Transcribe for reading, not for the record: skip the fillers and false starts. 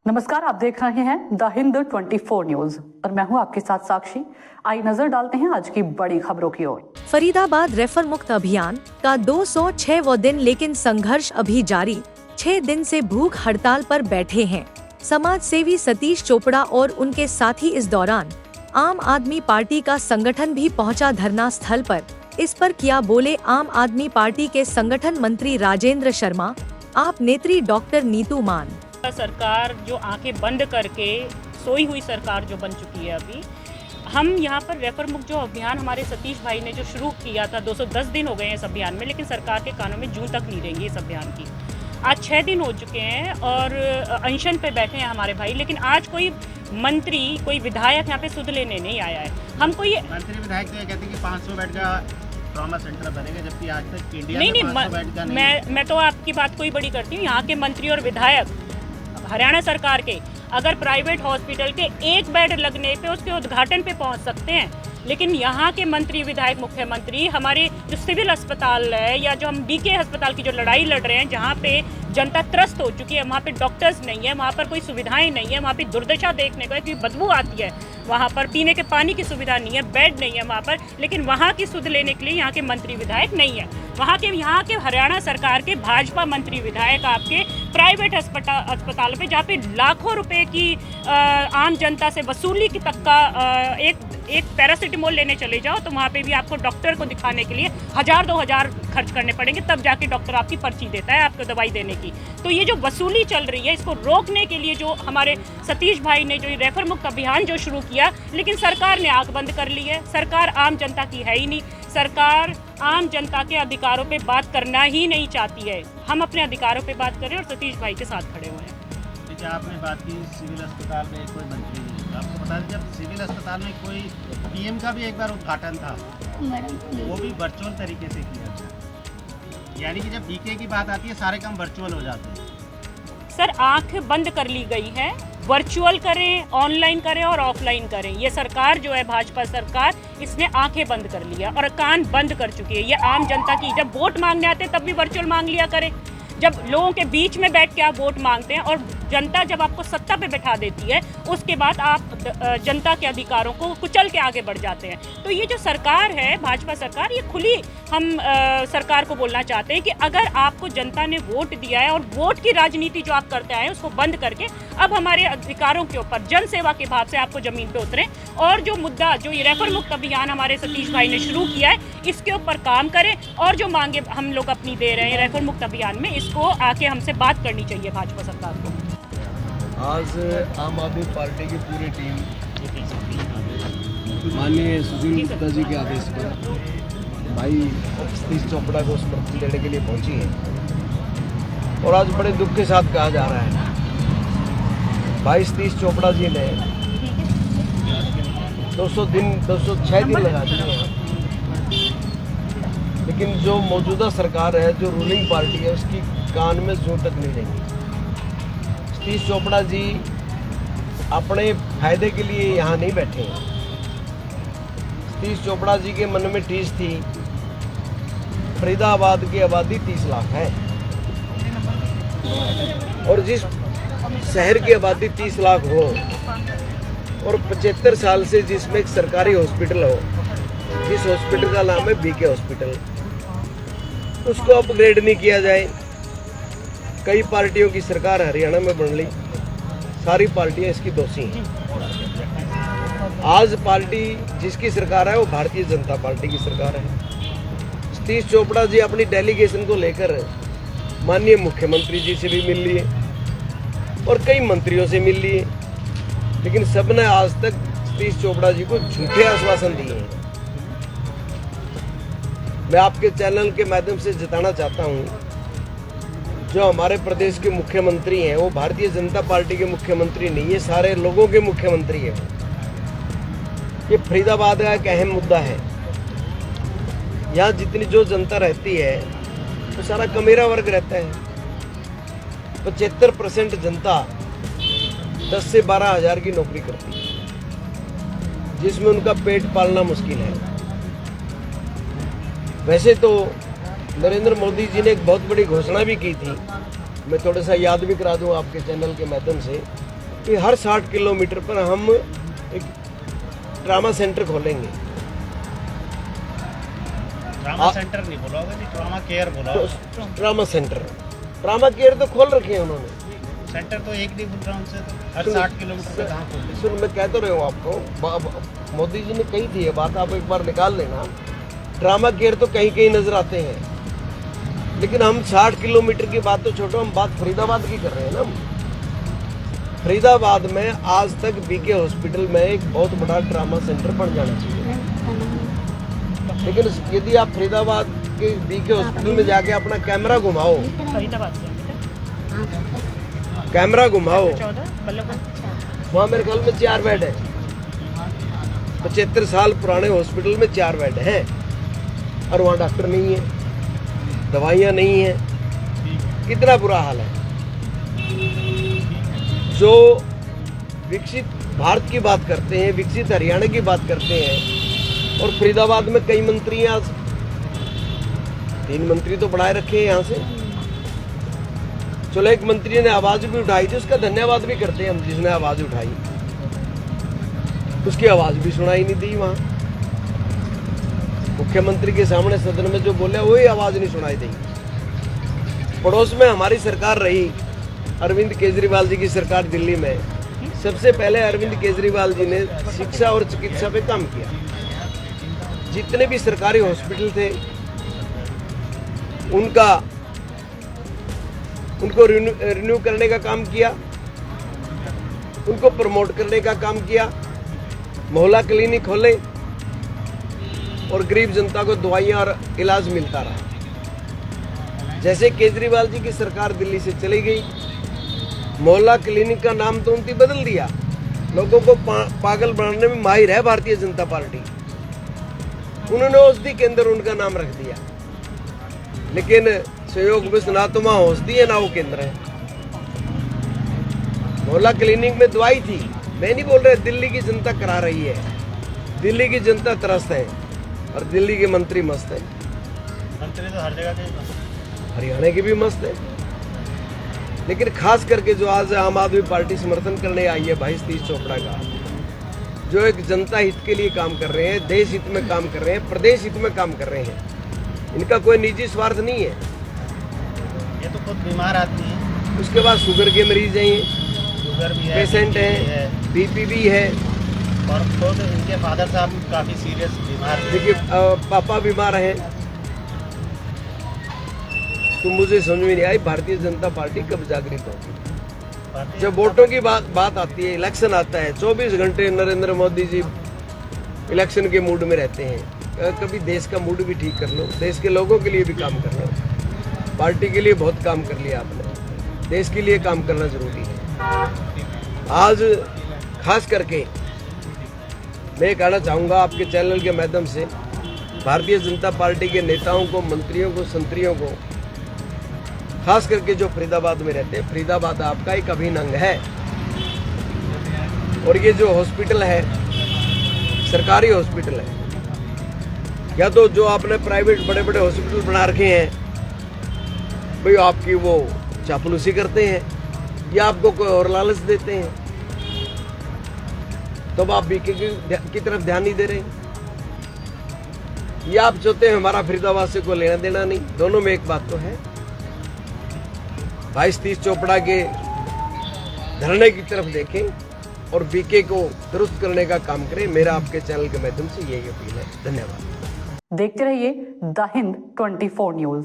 नमस्कार, आप देख रहे हैं द हिंद 24 न्यूज और मैं हूं आपके साथ साक्षी। आइए नजर डालते हैं आज की बड़ी खबरों की ओर। फरीदाबाद रेफर मुक्त अभियान का 206वां दिन, लेकिन संघर्ष अभी जारी। 6 दिन से भूख हड़ताल पर बैठे हैं समाज सेवी सतीश चोपड़ा और उनके साथी। इस दौरान आम आदमी पार्टी का संगठन भी पहुंचा धरना स्थल पर। इस पर क्या बोले आम आदमी पार्टी के संगठन मंत्री राजेंद्र शर्मा, आप नेत्री डॉक्टर नीतू मान। सरकार जो आंखें बंद करके सोई हुई सरकार जो बन चुकी है, अभी हम यहाँ पर रेफर मुक्त जो अभियान हमारे सतीश भाई ने जो शुरू किया था, 210 दिन हो गए हैं इस अभियान में, लेकिन सरकार के कानों में जूं तक नहीं रहेंगे इस अभियान की। आज 6 दिन हो चुके हैं और अनशन पे बैठे हैं हमारे भाई, लेकिन आज कोई मंत्री, कोई विधायक यहाँ पे सुध लेने नहीं आया है। हम कोई मंत्री विधायक तो ये कहते हैं कि 500 बेड का ट्रॉमा सेंटर बनेगा, जबकि आज तक इंडिया नहीं, में 500 बेड का नहीं। मैं तो आपकी बात कोई बड़ी करती हूँ। यहाँ के मंत्री और विधायक हरियाणा सरकार के अगर प्राइवेट हॉस्पिटल के एक बेड लगने पे उसके उद्घाटन पे पहुंच सकते हैं, लेकिन यहाँ के मंत्री, विधायक, मुख्यमंत्री हमारे जो सिविल अस्पताल है या जो हम डीके अस्पताल की जो लड़ाई लड़ रहे हैं, जहाँ पे जनता त्रस्त हो चुकी है, वहाँ पे डॉक्टर्स नहीं है, वहाँ पर कोई सुविधाएं नहीं है, वहाँ पे दुर्दशा देखने को है क्योंकि बदबू आती है, वहाँ पर पीने के पानी की सुविधा नहीं है, बेड नहीं है वहाँ पर, लेकिन वहाँ की सुध लेने के लिए यहाँ के मंत्री विधायक नहीं है। यहाँ के हरियाणा सरकार के भाजपा मंत्री विधायक आपके प्राइवेट अस्पताल पे, जहाँ पे लाखों रुपए की आम जनता से वसूली की तक का एक पैरासिटामोल लेने चले जाओ तो वहाँ पे भी आपको डॉक्टर को दिखाने के लिए 1000-2000 खर्च करने पड़ेंगे, तब जाके डॉक्टर आपकी पर्ची देता है आपको दवाई देने की। तो ये जो वसूली चल रही है, इसको रोकने के लिए जो हमारे सतीश भाई ने जो रेफर मुक्त अभियान जो शुरू किया, लेकिन सरकार ने आंख बंद कर ली है। सरकार आम जनता की है ही नहीं। सरकार आम जनता के अधिकारों पे बात करना ही नहीं चाहती है। हम अपने अधिकारों पे बात करें और सतीश भाई के साथ खड़े हुए हैं। देखिए, आपने बात की सिविल अस्पताल में कोई मंत्री नहीं, आपको बता दें जब सिविल अस्पताल में कोई पीएम का भी एक बार उद्घाटन था, वो भी वर्चुअल तरीके से किया था। यानी कि जब डीके की बात आती है सारे काम वर्चुअल हो जाते हैं। सर, आंख बंद कर ली गई है। वर्चुअल करें, ऑनलाइन करें और ऑफलाइन करें, ये सरकार जो है भाजपा सरकार, इसने आंखें बंद कर लिया और कान बंद कर चुकी है। ये आम जनता की, जब वोट मांगने आते तब भी वर्चुअल मांग लिया करें। जब लोगों के बीच में बैठ के आप वोट मांगते हैं और जनता जब आपको सत्ता पे बैठा देती है, उसके बाद आप जनता के अधिकारों को कुचल के आगे बढ़ जाते हैं। तो ये जो सरकार है, भाजपा सरकार, ये खुली हम सरकार को बोलना चाहते हैं कि अगर आपको जनता ने वोट दिया है और वोट की राजनीति जो आप करते आए हैं उसको बंद करके अब हमारे अधिकारों के ऊपर जन सेवा के भाव से आपको जमीन पे उतरें और जो मुद्दा, जो ये रेफर मुक्त अभियान हमारे सतीश भाई ने शुरू किया है, इसके ऊपर काम करें और जो मांगे हम लोग अपनी दे रहे हैं रेफर मुक्त अभियान में, इसको आके हमसे बात करनी चाहिए भाजपा सरकार को। आज आम आदमी पार्टी की पूरी टीम माननीय सुशील गुप्ता जी के आदेश पर भाई सतीश चोपड़ा को समर्थन देने के लिए पहुंची है। और आज बड़े दुख के साथ कहा जा रहा है, भाई सतीश चोपड़ा जी ने 206 दिन लगा दिए हैं, लेकिन जो मौजूदा सरकार है, जो रूलिंग पार्टी है, उसकी कान में जूं तक नहीं रहेंगी। सतीश चोपड़ा जी अपने फायदे के लिए यहाँ नहीं बैठे हैं। सतीश चोपड़ा जी के मन में ठेस थी, फरीदाबाद की आबादी 30 लाख है और जिस शहर की आबादी 30 लाख हो और 75 साल से जिसमें एक सरकारी हॉस्पिटल हो, जिस हॉस्पिटल का नाम है बीके हॉस्पिटल, उसको अपग्रेड नहीं किया जाए। कई पार्टियों की सरकार हरियाणा में बन ली, सारी पार्टियां इसकी दोषी हैं। आज पार्टी जिसकी सरकार है वो भारतीय जनता पार्टी की सरकार है। सतीश चोपड़ा जी अपनी डेलीगेशन को लेकर माननीय मुख्यमंत्री जी से भी मिल लिए और कई मंत्रियों से मिल लिए, लेकिन सबने आज तक सतीश चोपड़ा जी को झूठे आश्वासन दिए हैं। मैं आपके चैनल के माध्यम से जताना चाहता हूं, जो हमारे प्रदेश के मुख्यमंत्री हैं वो भारतीय जनता पार्टी के मुख्यमंत्री नहीं है, सारे लोगों के मुख्यमंत्री हैं। ये फरीदाबाद का एक अहम मुद्दा है। यहाँ जितनी जो जनता रहती है वो सारा कमेरा वर्ग रहता है। 75% जनता 10 से 12 हज़ार की नौकरी करती है, जिसमें उनका पेट पालना मुश्किल है। वैसे तो नरेंद्र मोदी जी ने एक बहुत बड़ी घोषणा भी की थी, मैं थोड़ा सा याद भी करा दूं आपके चैनल के माध्यम से, कि हर 60 किलोमीटर पर हम एक ट्रामा सेंटर खोलेंगे। ट्रामा सेंटर नहीं बोला होगा, नहीं ट्रामा केयर बोला होगा। ट्रामा सेंटर, ट्रामा केयर तो खोल रखे हैं उन्होंने। सेंटर तो एक नहीं बोल रहा उनसे, तो हर 60 किलोमीटर पे कहाँ खोल रहे? सुन, मैं कह तो रहा हूँ आपको, मोदी जी ने कही थी ये बात, आप एक बार निकाल लेना। ट्रामा केयर तो कहीं कहीं नजर आते हैं, लेकिन हम 60 किलोमीटर की बात तो छोड़ो, हम बात फरीदाबाद की कर रहे हैं ना। फरीदाबाद में आज तक बीके हॉस्पिटल में एक बहुत बड़ा ट्रामा सेंटर बन जाना चाहिए, लेकिन यदि आप फरीदाबाद के बीके हॉस्पिटल में जाके अपना कैमरा घुमाओ, फरीदाबाद से कैमरा घुमाओ, 14 बल्लभगंज। वहाँ मेरे ख्याल में 4 बेड है। 75 साल पुराने हॉस्पिटल में 4 बेड हैं, और वहाँ डॉक्टर नहीं है, दवाइयाँ नहीं है। कितना बुरा हाल है। जो विकसित भारत की बात करते हैं, विकसित हरियाणा की बात करते हैं, और फरीदाबाद में कई मंत्री हैं, आज 3 मंत्री तो बढ़ाए रखे हैं यहाँ से। चलो, एक मंत्री ने आवाज भी उठाई थी, उसका धन्यवाद भी करते हैं हम, जिसने आवाज उठाई, उसकी आवाज भी सुनाई नहीं दी। वहां मुख्यमंत्री के सामने सदन में जो बोले वही आवाज नहीं सुनाई दी। पड़ोस में हमारी सरकार रही, अरविंद केजरीवाल जी की सरकार दिल्ली में। सबसे पहले अरविंद केजरीवाल जी ने शिक्षा और चिकित्सा पे काम किया। जितने भी सरकारी हॉस्पिटल थे उनको रिन्यू करने का काम किया, उनको प्रमोट करने का काम किया, मोहल्ला क्लिनिक खोले, और गरीब जनता को दवाइयां और इलाज मिलता रहा। जैसे केजरीवाल जी की सरकार दिल्ली से चली गई, मोहल्ला क्लिनिक का नाम तो उनकी बदल दिया। लोगों को पागल बनाने में माहिर है भारतीय जनता पार्टी। उन्होंने औषधि केंद्र उनका नाम रख दिया, लेकिन सहयोग में ना तो वहाँ औषधि है ना वो केंद्र है। मोहल्ला क्लिनिक में दवाई थी, मैं नहीं बोल रहा, दिल्ली की जनता करा रही है। दिल्ली की जनता त्रस्त है और दिल्ली के मंत्री मस्त है। मंत्री तो हर जगह के हरियाणा की भी मस्त है, लेकिन खास करके जो आज आम आदमी पार्टी समर्थन करने आई है भाई सतीश चोपड़ा का, जो एक जनता हित के लिए काम कर रहे हैं, देश हित में काम कर रहे हैं, प्रदेश हित में काम कर रहे हैं। इनका कोई निजी स्वार्थ नहीं है। ये तो खुद बीमार आदमी है, उसके बाद शुगर के मरीज हैं, ये शुगर भी है, पेशेंट BP भी हैं, बीपी भी है। और खुद इनके फादर साहब काफी सीरियस बीमार थे। देखिए, पापा बीमार हैं। तो मुझे समझ में नहीं आई भारतीय जनता पार्टी कब जागृत होगी। जब वोटों की बात आती है, इलेक्शन आता है, 24 घंटे नरेंद्र मोदी जी इलेक्शन के मूड में रहते हैं। कभी देश का मूड भी ठीक कर लो, देश के लोगों के लिए भी काम कर लो। पार्टी के लिए बहुत काम कर लिया आपने, देश के लिए काम करना जरूरी है। आज खास करके मैं कहना चाहूँगा आपके चैनल के माध्यम से भारतीय जनता पार्टी के नेताओं को, मंत्रियों को, संतरियों को, खास करके जो फरीदाबाद में रहते हैं, फरीदाबाद आपका एक अभिन्न अंग है। और ये जो हॉस्पिटल है सरकारी हॉस्पिटल है, या तो जो आपने प्राइवेट बड़े बड़े हॉस्पिटल बना रखे हैं भाई, आपकी वो चापलूसी करते हैं या आपको कोई और लालच देते हैं, तब आप बीके की तरफ ध्यान नहीं दे रहे, या आप चाहते हैं हमारा फरीदाबाद से कोई लेना देना नहीं। दोनों में एक बात तो है, भाई सतीश चोपड़ा के धरने की तरफ देखें और बीके को दुरुस्त करने का काम करें। मेरा आपके चैनल के माध्यम से यही अपील है। धन्यवाद। देखते रहिए द हिंद 24 न्यूज।